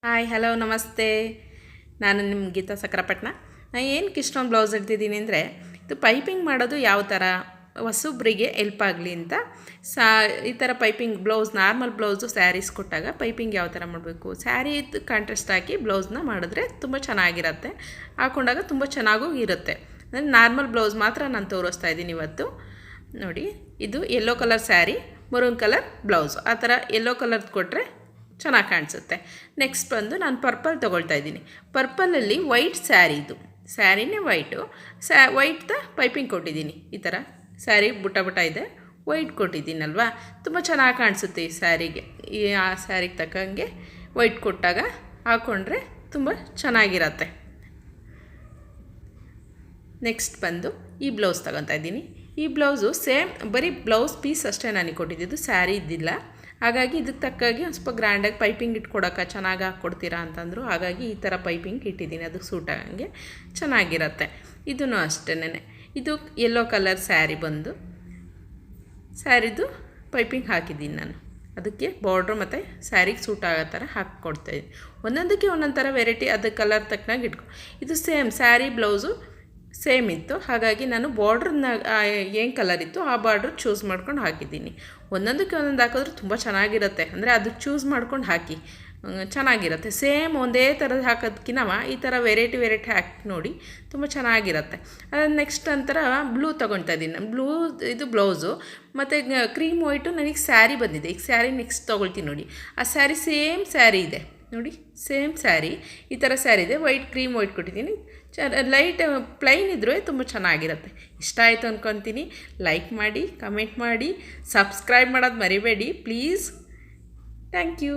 Hi hello ನಮಸ್ತೆ. ನಾನು ನಿಮ್ಮ ಗೀತಾ ಸಕ್ರಪಟ್ನ. ನಾನು ಏನಕ್ಕೆ ಇಷ್ಟೊಂದು ಬ್ಲೌಸ್ ಇಡ್ತಿದ್ದೀನಿ ಅಂದರೆ, ಇದು ಪೈಪಿಂಗ್ ಮಾಡೋದು ಯಾವ ಥರ ಹೊಸಬ್ರಿಗೆ ಹೆಲ್ಪ್ ಆಗಲಿ ಅಂತ ಈ ಥರ piping blouse, normal blouse saris ಕೊಟ್ಟಾಗ ಪೈಪಿಂಗ್ ಯಾವ ಥರ ಮಾಡಬೇಕು, ಸ್ಯಾರಿ ಕಾಂಟ್ರಾಸ್ಟ್ ಹಾಕಿ ಬ್ಲೌಸ್ನ ಮಾಡಿದ್ರೆ ತುಂಬ ಚೆನ್ನಾಗಿರುತ್ತೆ, ಹಾಕ್ಕೊಂಡಾಗ ತುಂಬ ಚೆನ್ನಾಗೂ ಇರುತ್ತೆ. ಅಂದರೆ ನಾರ್ಮಲ್ ಬ್ಲೌಸ್ ಮಾತ್ರ ನಾನು ತೋರಿಸ್ತಾ ಇದ್ದೀನಿ ಇವತ್ತು. ನೋಡಿ, ಇದು yellow colour sari, maroon colour blouse. ಆ ಥರ ಯೆಲ್ಲೋ ಕಲರ್ದು ಕೊಟ್ಟರೆ ಚೆನ್ನಾಗಿ ಕಾಣಿಸುತ್ತೆ. ನೆಕ್ಸ್ಟ್ ಬಂದು ನಾನು ಪರ್ಪಲ್ ತೊಗೊಳ್ತಾ ಇದ್ದೀನಿ. ಪರ್ಪಲಲ್ಲಿ ವೈಟ್ ಸ್ಯಾರಿ, ಇದು ಸ್ಯಾರಿನೇ ವೈಟು, ವೈಟ್ದ ಪೈಪಿಂಗ್ ಕೊಟ್ಟಿದ್ದೀನಿ. ಈ ಥರ ಸ್ಯಾರಿ ಬುಟ್ಟ ಇದೆ, ವೈಟ್ ಕೊಟ್ಟಿದ್ದೀನಲ್ವಾ, ತುಂಬ ಚೆನ್ನಾಗಿ ಕಾಣಿಸುತ್ತೆ ಈ ಸ್ಯಾರಿಗೆ. ಆ ಸ್ಯಾರಿಗೆ ತಕ್ಕಂಗೆ ವೈಟ್ ಕೊಟ್ಟಾಗ ಹಾಕ್ಕೊಂಡ್ರೆ ತುಂಬ ಚೆನ್ನಾಗಿರತ್ತೆ. ನೆಕ್ಸ್ಟ್ ಬಂದು ಈ ಬ್ಲೌಸ್ ತಗೊತಾ ಇದ್ದೀನಿ. ಈ ಬ್ಲೌಸು ಸೇಮ್ ಬರೀ ಬ್ಲೌಸ್ ಪೀಸ್ ಅಷ್ಟೇ ನನಗೆ ಕೊಟ್ಟಿದ್ದು, ಸ್ಯಾರಿ ಇದ್ದಿಲ್ಲ. ಹಾಗಾಗಿ ಇದಕ್ಕೆ ತಕ್ಕಾಗಿ ಒಂದು ಸ್ವಲ್ಪ ಗ್ರ್ಯಾಂಡಾಗಿ ಪೈಪಿಂಗ್ ಇಟ್ಕೊಡೋಕೆ ಚೆನ್ನಾಗಿ ಹಾಕ್ಕೊಡ್ತೀರಾ ಅಂತಂದರು. ಹಾಗಾಗಿ ಈ ಥರ ಪೈಪಿಂಗ್ ಇಟ್ಟಿದ್ದೀನಿ, ಅದಕ್ಕೆ ಸೂಟ್ ಆಗಂಗೆ ಚೆನ್ನಾಗಿರತ್ತೆ. ಇದೂ ಅಷ್ಟೇ. ಇದು ಯೆಲ್ಲೋ ಕಲರ್ ಸ್ಯಾರಿ ಬಂದು ಸ್ಯಾರಿದು ಪೈಪಿಂಗ್ ಹಾಕಿದ್ದೀನಿ ನಾನು. ಅದಕ್ಕೆ ಬಾರ್ಡ್ರು ಮತ್ತು ಸ್ಯಾರಿಗೆ ಸೂಟ್ ಆಗೋ ಥರ ಹಾಕ್ಕೊಡ್ತಾಯಿದ್ದೀನಿ. ಒಂದೊಂದಕ್ಕೆ ಒಂದೊಂದು ಥರ ವೆರೈಟಿ, ಅದು ಕಲರ್ ತಕ್ಕನಾಗಿ ಇದು ಸೇಮ್ ಸ್ಯಾರಿ ಬ್ಲೌಸು ಸೇಮ್ ಇತ್ತು. ಹಾಗಾಗಿ ನಾನು ಬಾರ್ಡ್ರನ್ನ ಏನು ಕಲರ್ ಇತ್ತು ಆ ಬಾರ್ಡ್ರ್ ಚೂಸ್ ಮಾಡ್ಕೊಂಡು ಹಾಕಿದ್ದೀನಿ. ಒಂದೊಂದಕ್ಕೆ ಒಂದೊಂದು ಹಾಕಿದ್ರೆ ತುಂಬ ಚೆನ್ನಾಗಿರುತ್ತೆ. ಅಂದರೆ ಅದು ಚೂಸ್ ಮಾಡ್ಕೊಂಡು ಹಾಕಿ, ಚೆನ್ನಾಗಿರುತ್ತೆ. ಸೇಮ್ ಒಂದೇ ಥರದ್ದು ಹಾಕೋದಕ್ಕಿಂತ ಈ ಥರ ವೆರೈಟಿ ಹಾಕಿ ನೋಡಿ, ತುಂಬ ಚೆನ್ನಾಗಿರುತ್ತೆ. ನೆಕ್ಸ್ಟ್ ನಂತರ ಬ್ಲೂ ತೊಗೊಳ್ತಾ ಇದ್ದೀನಿ ನಾನು. ಬ್ಲೂ ಇದು ಬ್ಲೌಸು ಮತ್ತು ಕ್ರೀಮ್ ವೈಟು ನನಗೆ ಸ್ಯಾರಿ ಬಂದಿದೆ. ಈಗ ಸ್ಯಾರಿ ನೆಕ್ಸ್ಟ್ ತೊಗೊಳ್ತೀನಿ ನೋಡಿ. ಆ ಸ್ಯಾರಿ ಸೇಮ್ ಸ್ಯಾರಿ ಇದೆ ನೋಡಿ, ಸೇಮ್ ಸ್ಯಾರಿ, ಈ ಥರ ಸ್ಯಾರಿ ಇದೆ. ವೈಟ್ ಕ್ರೀಮ್ ವೈಟ್ ಕೊಟ್ಟಿದ್ದೀನಿ. ಲೈಟ್ ಪ್ಲೈನ್ ಇದ್ರೂ ತುಂಬ ಚೆನ್ನಾಗಿರುತ್ತೆ. ಇಷ್ಟ ಆಯಿತು ಅಂದ್ಕೊತೀನಿ. ಲೈಕ್ ಮಾಡಿ, ಕಮೆಂಟ್ ಮಾಡಿ, ಸಬ್ಸ್ಕ್ರೈಬ್ ಮಾಡೋದು ಮರಿಬೇಡಿ ಪ್ಲೀಸ್. Thank you.